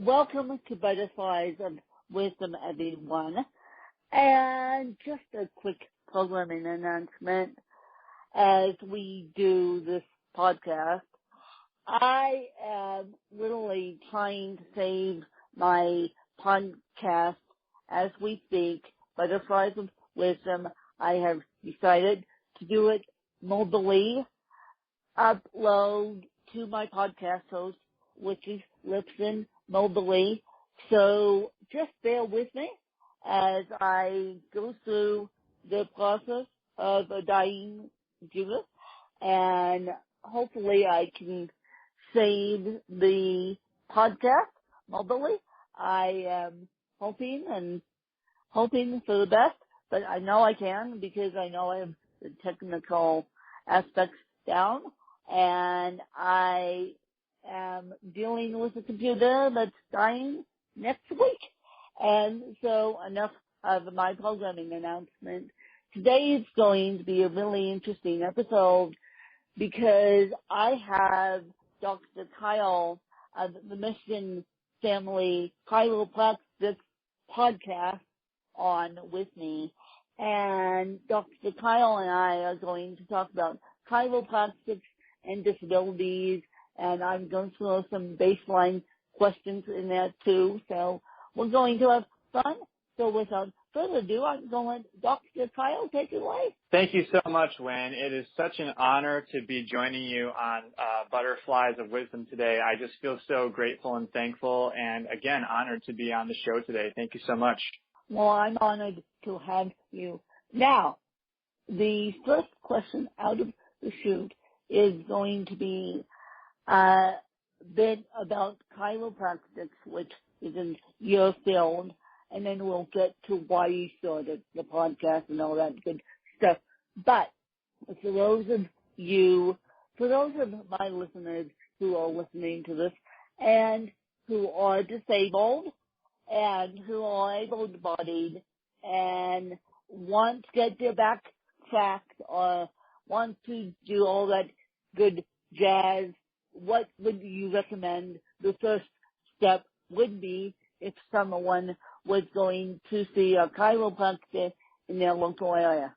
welcome to Butterflies of Wisdom, everyone. And just a quick programming announcement as we do this podcast. I am literally trying to save my podcast as we speak, Butterflies of Wisdom. I have decided to do it mobilely, upload to my podcast host, which is Lipson mobilely. So just bear with me as I go through the process of a dying Judith, and hopefully I can save the podcast mobilely. I am hoping for the best, but I know I can because I know I have the technical aspects down, and I am dealing with a computer that's dying next week. And so enough of my programming announcement. Today is going to be a really interesting episode because I have Dr. Kyle of the Mission Family Chiropractic podcast on with me. And Dr. Kyle and I are going to talk about chiropractics and disabilities, and I'm going to throw some baseline questions in there too. So we're going to have fun. So without further ado, I'm going to let Dr. Kyle take it away. Thank you so much, Wynn. It is such an honor to be joining you on Butterflies of Wisdom today. I just feel so grateful and thankful, and again, honored to be on the show today. Thank you so much. Well, I'm honored to have you. Now, the first question out of the chute is going to be a bit about chiropractics, which is in your field, and then we'll get to why you started the podcast and all that good stuff. But for those of my listeners who are listening to this and who are disabled and who are able-bodied and want to get their back tracked or want to do all that good jazz, what would you recommend the first step would be if someone was going to see a chiropractor in their local area?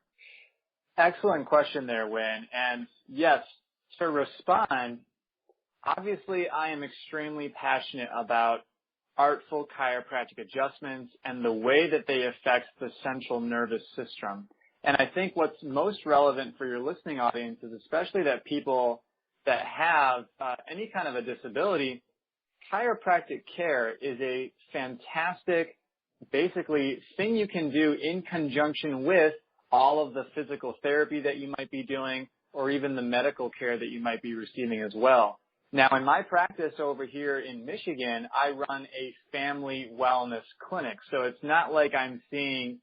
Excellent question there, Wynn. And yes, to respond, obviously I am extremely passionate about artful chiropractic adjustments and the way that they affect the central nervous system. And I think what's most relevant for your listening audience is especially that people that have any kind of a disability, chiropractic care is a fantastic, basically, thing you can do in conjunction with all of the physical therapy that you might be doing or even the medical care that you might be receiving as well. Now, in my practice over here in Michigan, I run a family wellness clinic. So it's not like I'm seeing,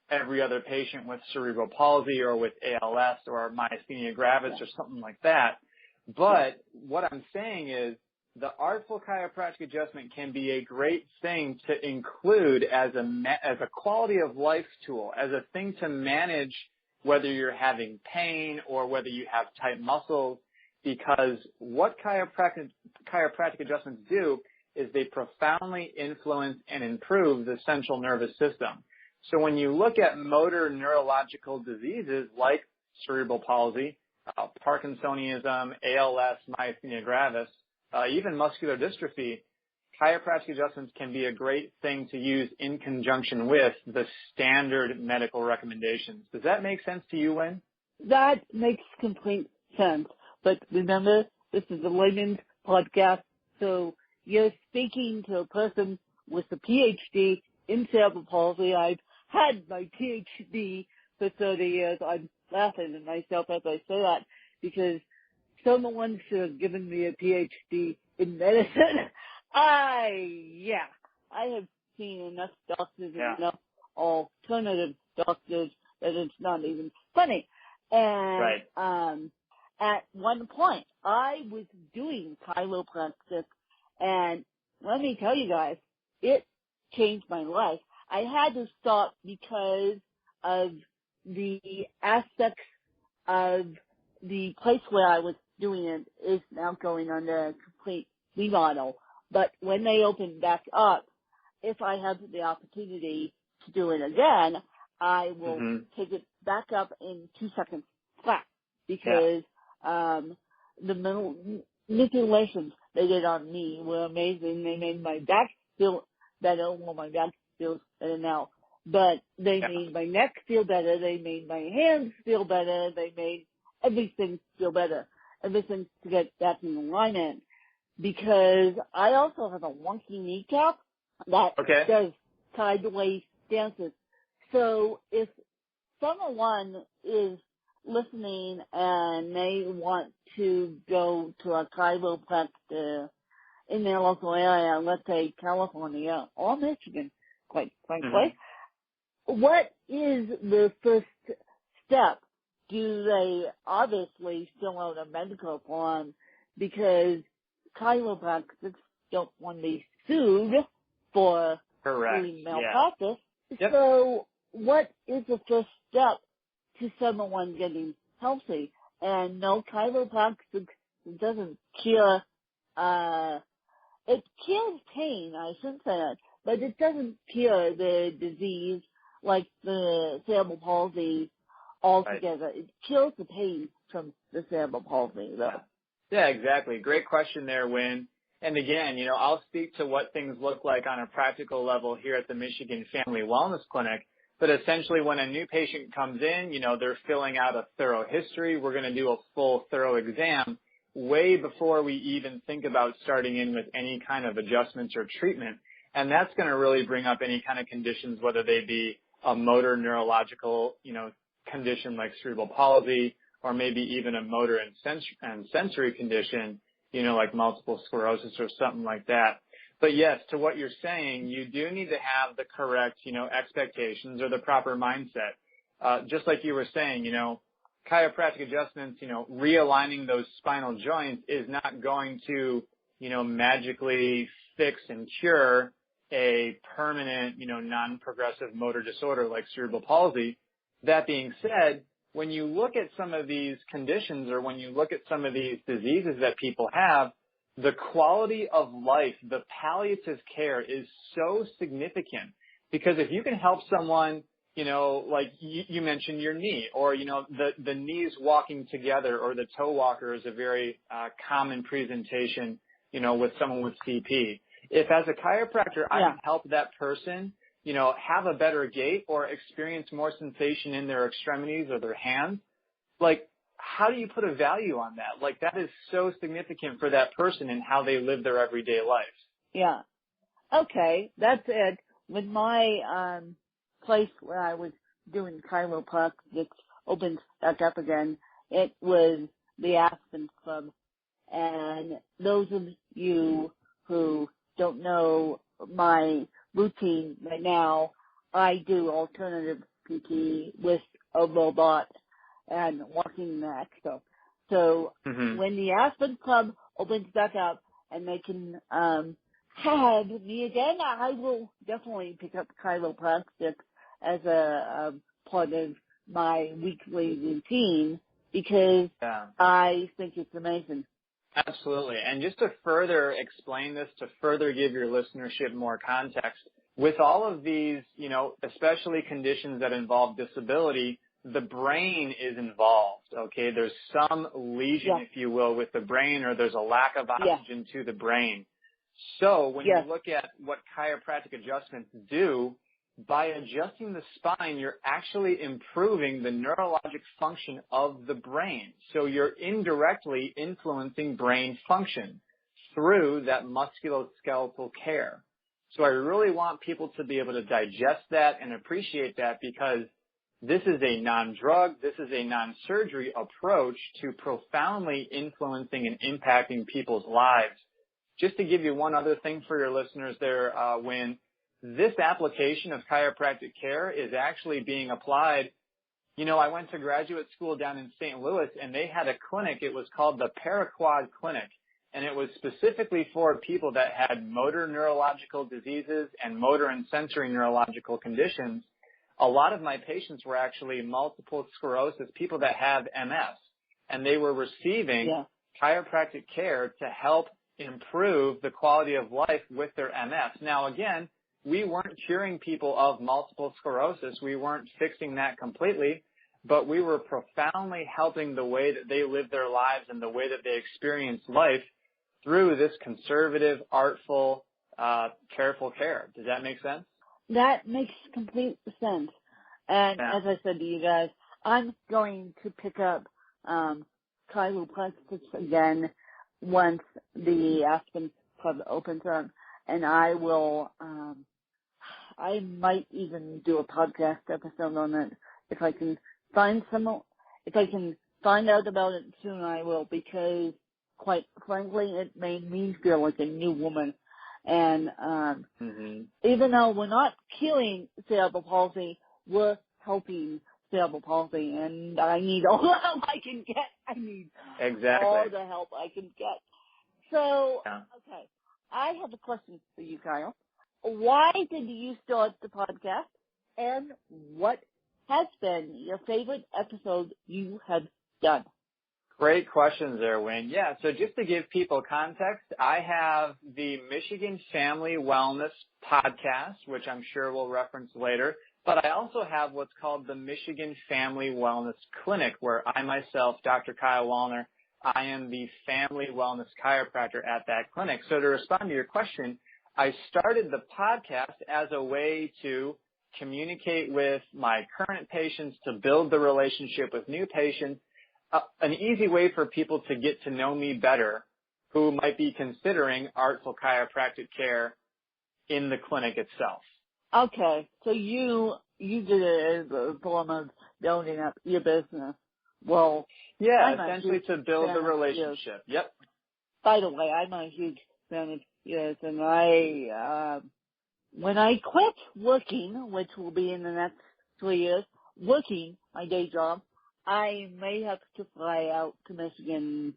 every other patient with cerebral palsy or with ALS or myasthenia gravis or something like that. But what I'm saying is the artful chiropractic adjustment can be a great thing to include as a quality of life tool, as a thing to manage whether you're having pain or whether you have tight muscles, because what chiropractic adjustments do is they profoundly influence and improve the central nervous system. So when you look at motor neurological diseases like cerebral palsy, Parkinsonism, ALS, myasthenia gravis, even muscular dystrophy, chiropractic adjustments can be a great thing to use in conjunction with the standard medical recommendations. Does that make sense to you, Wynn? That makes complete sense. But remember, this is a layman's podcast, so you're speaking to a person with a PhD in cerebral palsy. I've had my PhD for 30 years. I'm laughing at myself as I say that because someone should have given me a PhD in medicine. I have seen enough doctors and enough alternative doctors that it's not even funny. And at one point, I was doing chiropractic, and let me tell you guys, it changed my life. I had to stop because of the aspects of the place where I was doing it is now going under a complete remodel. But when they open back up, if I have the opportunity to do it again, I will take it back up in 2 seconds flat because the manipulations they did on me were amazing. They made my back feel better. Well, my back feels better now. But they made my neck feel better. They made my hands feel better. They made everything feel better. Everything to get back in alignment. Because I also have a wonky kneecap that does sideways dances. So if someone is listening and they want to go to a chiropractor in their local area, let's say California or Michigan, quite frankly, what is the first step? Do they obviously fill out a medical form because chiropractors don't want to be sued for doing malpractice? So what is the first step to someone getting healthy? And no, chiropractic doesn't cure, it cures pain, I shouldn't say that, but it doesn't cure the disease like the cerebral palsy altogether. It cures the pain from the cerebral palsy, though. Yeah, exactly. Great question there, Wynn. And again, I'll speak to what things look like on a practical level here at the Michigan Family Wellness Clinic. But essentially, when a new patient comes in, they're filling out a thorough history. We're going to do a full, thorough exam way before we even think about starting in with any kind of adjustments or treatment. And that's going to really bring up any kind of conditions, whether they be a motor neurological, condition like cerebral palsy, or maybe even a motor and sensory condition, like multiple sclerosis or something like that. But yes, to what you're saying, you do need to have the correct, expectations or the proper mindset. Just like you were saying, chiropractic adjustments, realigning those spinal joints is not going to, magically fix and cure a permanent, non-progressive motor disorder like cerebral palsy. That being said, when you look at some of these conditions or when you look at some of these diseases that people have, the quality of life, the palliative care is so significant because if you can help someone, like you mentioned your knee or, the knees walking together or the toe walker is a very common presentation, with someone with CP. If as a chiropractor I can help that person, have a better gait or experience more sensation in their extremities or their hands, like, how do you put a value on that? Like, that is so significant for that person and how they live their everyday life. Yeah. Okay, that's it. With my place where I was doing chiropractic opened back up again, it was the Aspen Club. And those of you who don't know my routine right now, I do alternative PT with a robot and walking mat stuff. So when the Aspen Club opens back up and they can have me again, I will definitely pick up chiropractic as a part of my weekly routine because I think it's amazing. Absolutely. And just to further explain this, to further give your listenership more context, with all of these, especially conditions that involve disability, the brain is involved, okay? There's some lesion, if you will, with the brain, or there's a lack of oxygen to the brain. So when you look at what chiropractic adjustments do, by adjusting the spine, you're actually improving the neurologic function of the brain. So you're indirectly influencing brain function through that musculoskeletal care. So I really want people to be able to digest that and appreciate that because this is a non-drug, this is a non-surgery approach to profoundly influencing and impacting people's lives. Just to give you one other thing for your listeners there, when this application of chiropractic care is actually being applied. I went to graduate school down in St. Louis, and they had a clinic. It was called the Paraquad Clinic, and it was specifically for people that had motor neurological diseases and motor and sensory neurological conditions. A lot of my patients were actually multiple sclerosis, people that have MS, and they were receiving chiropractic care to help improve the quality of life with their MS. Now, again, we weren't curing people of multiple sclerosis. We weren't fixing that completely, but we were profoundly helping the way that they live their lives and the way that they experience life through this conservative, artful, careful care. Does that make sense? That makes complete sense. And as I said to you guys, I'm going to pick up chiropractic again once the Aspen Club opens up, and I will. I might even do a podcast episode on it if I can find some. If I can find out about it soon, I will, because quite frankly, it made me feel like a new woman. And even though we're not curing cerebral palsy, we're helping cerebral palsy, and I need all the help I can get. I need all the help I can get. So, okay, I have a question for you, Kyle. Why did you start the podcast, and what has been your favorite episode you have done? Great questions there, Wayne. Yeah, so just to give people context, I have the Michigan Family Wellness podcast, which I'm sure we'll reference later, but I also have what's called the Michigan Family Wellness Clinic, where I myself, Dr. Kyle Wallner, I am the family wellness chiropractor at that clinic. So to respond to your question, I started the podcast as a way to communicate with my current patients, to build the relationship with new patients, an easy way for people to get to know me better who might be considering artful chiropractic care in the clinic itself. Okay, so you did it as a form of building up your business. Well, yeah, essentially to build the relationship. Yep. By the way, I'm a huge fan of yours, and I, when I quit working, which will be in the next 3 years, working my day job, I may have to fly out to Michigan,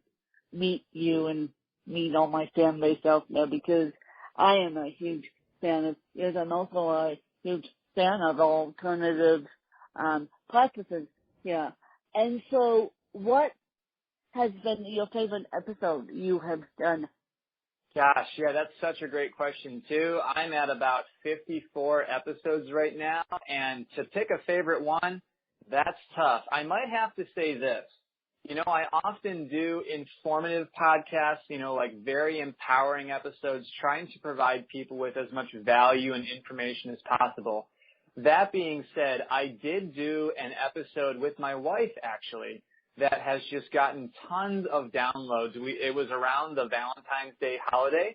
meet you, and meet all my fan base out there, because I am a huge fan of yours. I'm also a huge fan of alternative practices. Yeah. And so what has been your favorite episode you have done? Gosh, yeah, that's such a great question, too. I'm at about 54 episodes right now, and to pick a favorite one, that's tough. I might have to say this. You know, I often do informative podcasts, you know, like very empowering episodes, trying to provide people with as much value and information as possible. That being said, I did do an episode with my wife, actually, that has just gotten tons of downloads. It was around the Valentine's Day holiday,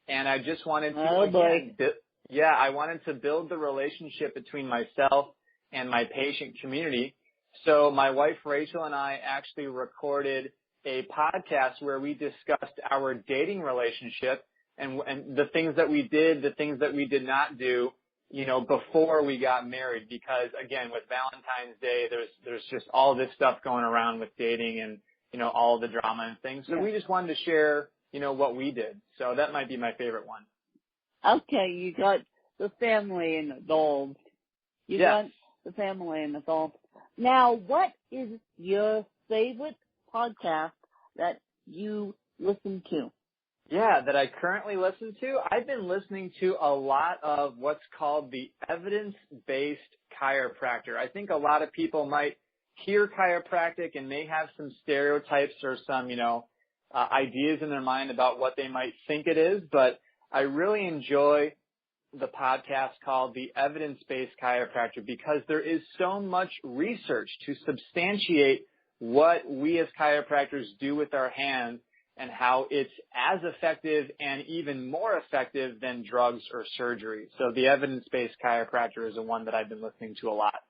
and I just wanted to, I wanted to build the relationship between myself and my patient community. So my wife, Rachel, and I actually recorded a podcast where we discussed our dating relationship and the things that we did, the things that we did not do, you know, before we got married. Because again, with Valentine's Day, there's just all this stuff going around with dating and, you know, all the drama and things. So we just wanted to share, you know, what we did. So that might be my favorite one. Okay, you got the family involved. You got the family involved. Now, what is your favorite podcast that you listen to? Yeah, that I currently listen to? I've been listening to a lot of what's called the evidence-based chiropractor. I think a lot of people might hear chiropractic and may have some stereotypes or some, you know, ideas in their mind about what they might think it is, but I really enjoy the podcast called the evidence-based chiropractor because there is so much research to substantiate what we as chiropractors do with our hands and how it's as effective and even more effective than drugs or surgery. So the evidence-based chiropractor is the one that I've been listening to a lot.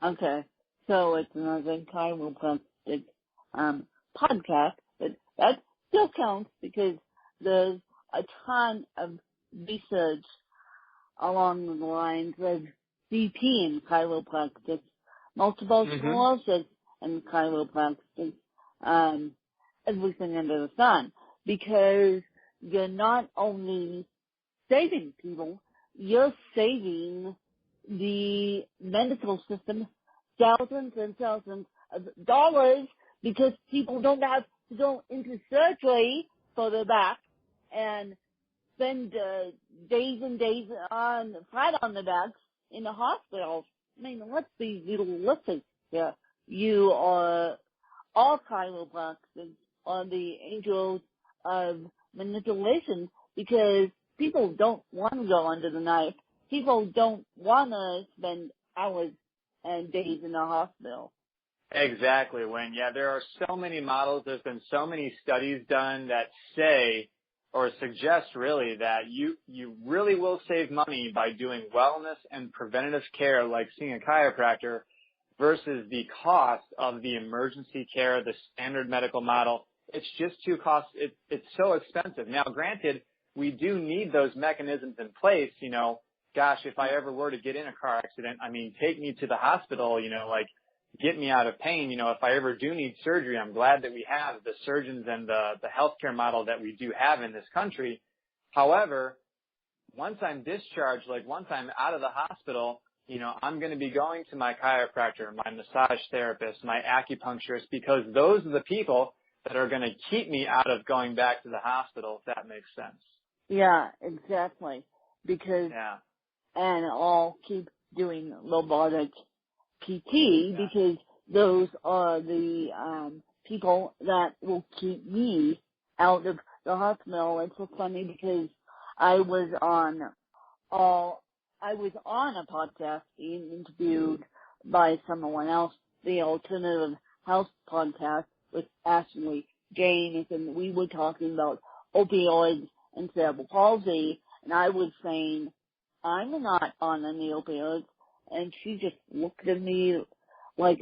Okay. So it's another chiropractic podcast, but that still counts because there's a ton of research along the lines of CP and chiropractic, multiple sclerosis and chiropractic, everything under the sun, because you're not only saving people, you're saving the medical system thousands and thousands of dollars because people don't have to go into surgery for their back and spend days and days flat on the backs in the hospital. I mean, let's be realistic here. You are all chiropractors are the angels of manipulation because people don't want to go under the knife. People don't want to spend hours and days in the hospital. Exactly, Wynn. Yeah, there are so many models. There's been so many studies done that say or suggest really that you really will save money by doing wellness and preventative care like seeing a chiropractor versus the cost of the emergency care, the standard medical model. It's just too it's so expensive. Now, granted, we do need those mechanisms in place. You know, gosh, if I ever were to get in a car accident, I mean, take me to the hospital, you know, like get me out of pain. You know, if I ever do need surgery, I'm glad that we have the surgeons and the healthcare model that we do have in this country. However, once I'm discharged, like once I'm out of the hospital, you know, I'm going to be going to my chiropractor, my massage therapist, my acupuncturist, because those are the people that are going to keep me out of going back to the hospital, if that makes sense. Yeah, exactly. Because, and I'll keep doing robotic PT because those are the people that will keep me out of the hospital. It's so funny because I was on a podcast being interviewed by someone else, the Alternative Health podcast with Ashley James, and we were talking about opioids and cerebral palsy, and I was saying, I'm not on any opioids, and she just looked at me like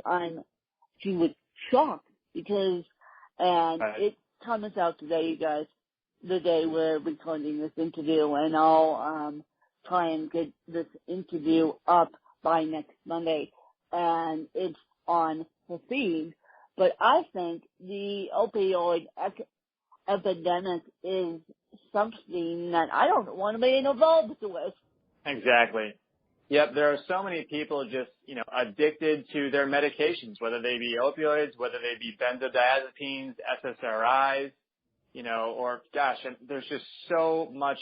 she was shocked because, it comes out today, you guys, the day we're recording this interview, and I'll try and get this interview up by next Monday, and it's on the feed. But I think the opioid epidemic is something that I don't want to be involved with. Exactly. Yep, there are so many people just, you know, addicted to their medications, whether they be opioids, whether they be benzodiazepines, SSRIs, you know, or gosh, there's just so much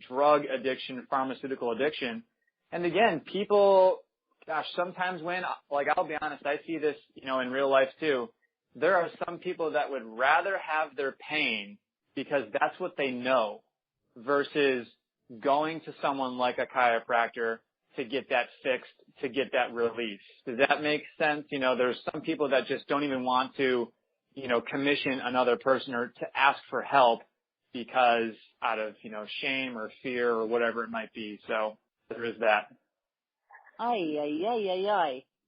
drug addiction, pharmaceutical addiction. And again, people, gosh, sometimes I'll be honest, I see this, you know, in real life too. There are some people that would rather have their pain because that's what they know versus going to someone like a chiropractor to get that fixed, to get that release. Does that make sense? You know, there's some people that just don't even want to, you know, commission another person or to ask for help because out of, you know, shame or fear or whatever it might be. So there is that.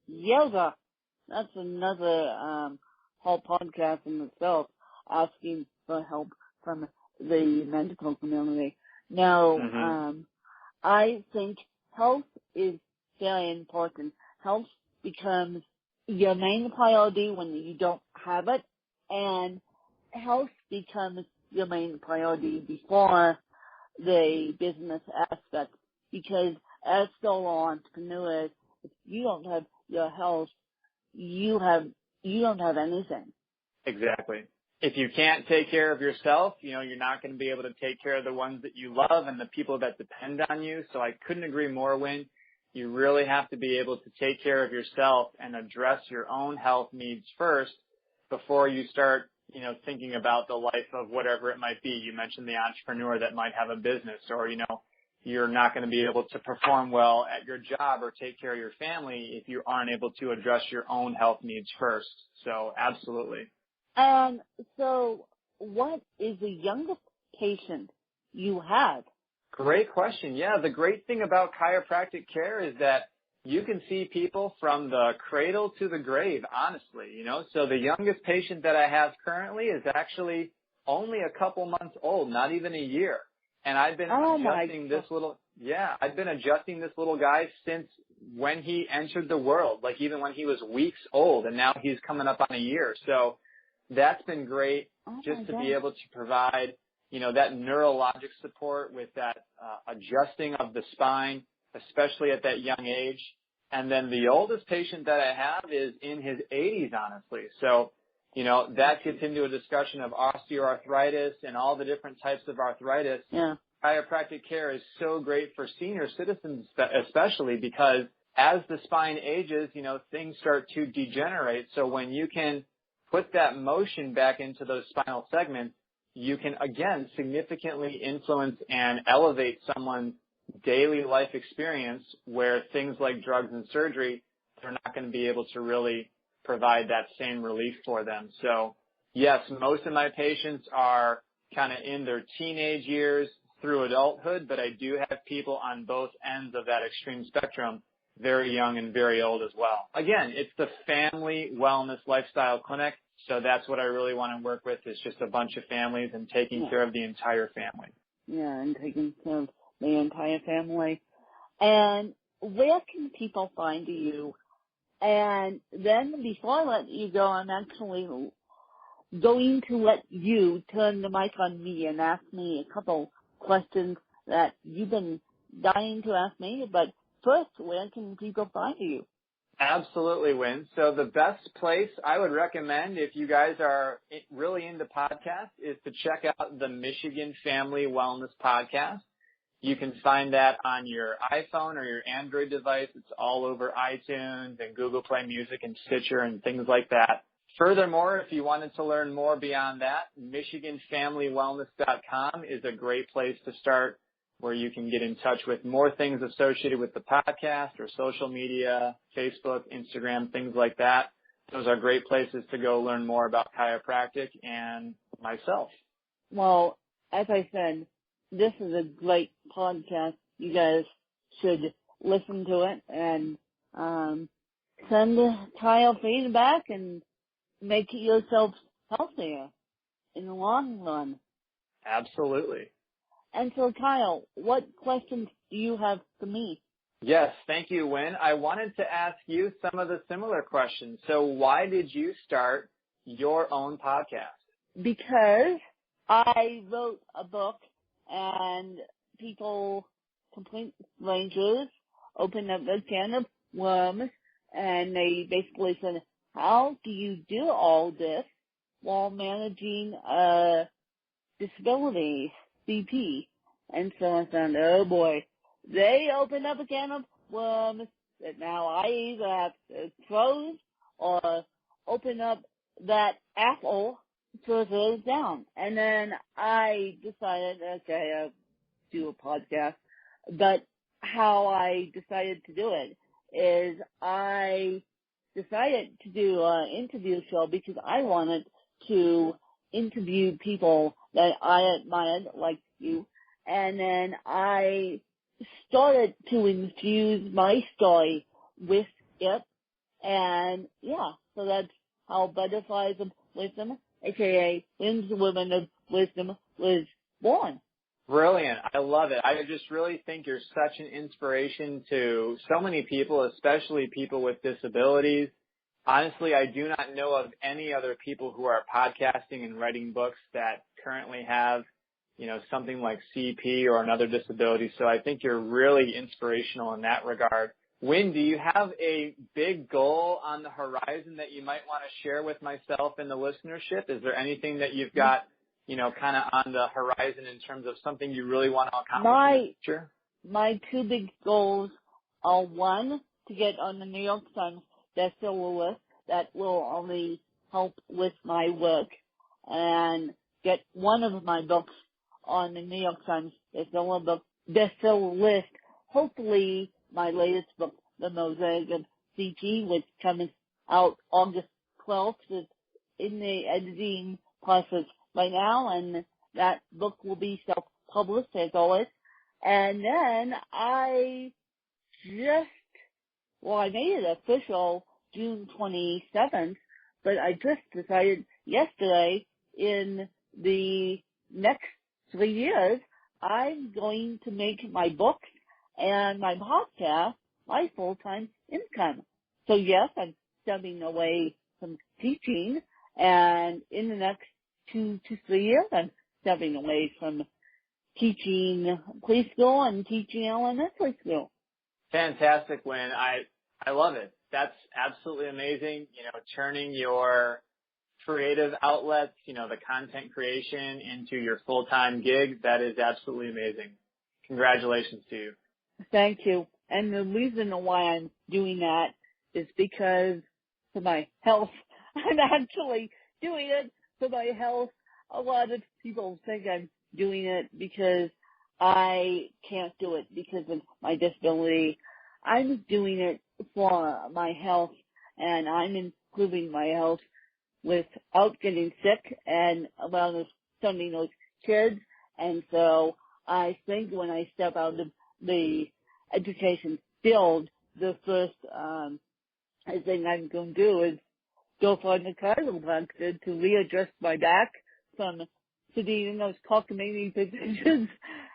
Yoga. That's another whole podcast in itself, asking for help from the medical community. Now, I think health is very important. Health becomes your main priority when you don't have it, and health becomes your main priority before the business aspect, because as solo entrepreneurs, if you don't have your health, you don't have anything. Exactly. If you can't take care of yourself, you know, you're not going to be able to take care of the ones that you love and the people that depend on you. So I couldn't agree more, Wynn. You really have to be able to take care of yourself and address your own health needs first before you start, you know, thinking about the life of whatever it might be. You mentioned the entrepreneur that might have a business, or, you know, you're not going to be able to perform well at your job or take care of your family if you aren't able to address your own health needs first. So absolutely. And so what is the youngest patient you had? Great question. Yeah, the great thing about chiropractic care is that you can see people from the cradle to the grave, honestly, you know. So the youngest patient that I have currently is actually only a couple months old, not even a year. And I've been adjusting this little guy since when he entered the world, like even when he was weeks old, and now he's coming up on a year. So that's been great just to be able to provide, you know, that neurologic support with that adjusting of the spine, especially at that young age. And then the oldest patient that I have is in his 80s, honestly. So that gets into a discussion of osteoarthritis and all the different types of arthritis. Yeah. Chiropractic care is so great for senior citizens, especially because as the spine ages, things start to degenerate. So when you can put that motion back into those spinal segments, you can, again, significantly influence and elevate someone's daily life experience where things like drugs and surgery, they're not going to be able to really provide that same relief for them. So, yes, most of my patients are kind of in their teenage years through adulthood, but I do have people on both ends of that extreme spectrum, very young and very old as well. Again, it's the family wellness lifestyle clinic, so that's what I really want to work with, is just a bunch of families and taking care of the entire family. Yeah, and taking care of the entire family. And where can people find you? And then before I let you go, I'm actually going to let you turn the mic on me and ask me a couple questions that you've been dying to ask me. But first, where can people find you? Absolutely, Wynn. So the best place I would recommend if you guys are really into podcasts is to check out the Michigan Family Wellness Podcast. You can find that on your iPhone or your Android device. It's all over iTunes and Google Play Music and Stitcher and things like that. Furthermore, if you wanted to learn more beyond that, MichiganFamilyWellness.com is a great place to start, where you can get in touch with more things associated with the podcast or social media, Facebook, Instagram, things like that. Those are great places to go learn more about chiropractic and myself. Well, as I said, this is a great podcast. You guys should listen to it and send Kyle feedback and make yourself healthier in the long run. Absolutely. And so, Kyle, what questions do you have for me? Yes, thank you, Wynn. I wanted to ask you some of the similar questions. So why did you start your own podcast? Because I wrote a book and people, complete strangers, opened up a can of worms and they basically said, how do you do all this while managing a disability, CP? And so I found, oh boy, they opened up a can of worms that now I either have to close or open up that apple further down. And then I decided, okay, I'll do a podcast. But how I decided to do it is I decided to do an interview show because I wanted to interview people that I admired, like you. And then I started to infuse my story with it. And yeah, so that's how Butterflies of Wisdom, aka Wings of Women of Wisdom, was born. Brilliant. I love it. I just really think you're such an inspiration to so many people, especially people with disabilities. Honestly, I do not know of any other people who are podcasting and writing books that currently have, something like CP or another disability. So I think you're really inspirational in that regard. Wynn, do you have a big goal on the horizon that you might want to share with myself and the listenership? Is there anything that you've got, kind of on the horizon in terms of something you really want to accomplish in the future? My two big goals are, one, to get on the New York Times bestseller list. That will only help with my work, and get one of my books on the New York Times bestseller list. Hopefully, my latest book, The Mosaic of CP, which comes out August 12th, is in the editing process right now, and that book will be self-published as always. And then I made it official June 27th, but I just decided yesterday, in the next 3 years, I'm going to make my books and my podcast my full-time income. So yes, I'm stepping away from teaching, and in the next 2 to 3 years, I'm stepping away from teaching preschool and teaching elementary school. Fantastic, Wynn. I love it. That's absolutely amazing. Turning your creative outlets, the content creation into your full-time gig, that is absolutely amazing. Congratulations to you. Thank you. And the reason why I'm doing that is because for my health. I'm actually doing it for my health. A lot of people think I'm doing it because I can't do it because of my disability. I'm doing it for my health, and I'm improving my health without getting sick and sending those kids. And so I think when I step out of the education field, the first thing I'm going to do is go find a chiropractor to readjust my back from sitting in those cockamamie positions,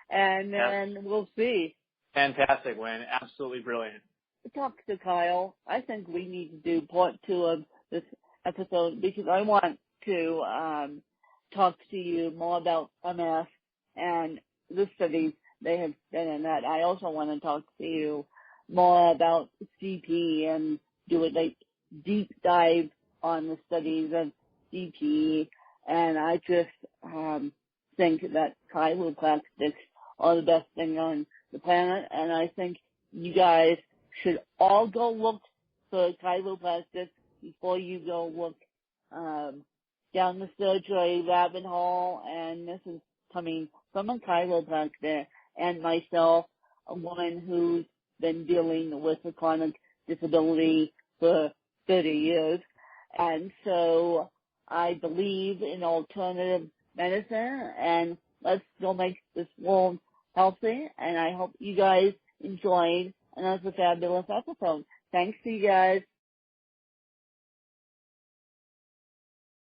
and then we'll see. Fantastic, Wynn. Absolutely brilliant. Talk to Kyle. I think we need to do part 2 of this episode because I want to talk to you more about MS and the studies they have done in that. I also want to talk to you more about CP and do a deep dive on the studies of CP. And I just think that chiropractics are the best thing on the planet. And I think you guys should all go look for chiropractic before you go look down the surgery rabbit hole. And this is coming from a chiropractor and myself, a woman who's been dealing with a chronic disability for 30 years. And so I believe in alternative medicine, and let's go make this world healthy. And I hope you guys enjoyed another fabulous episode. Thanks to you guys.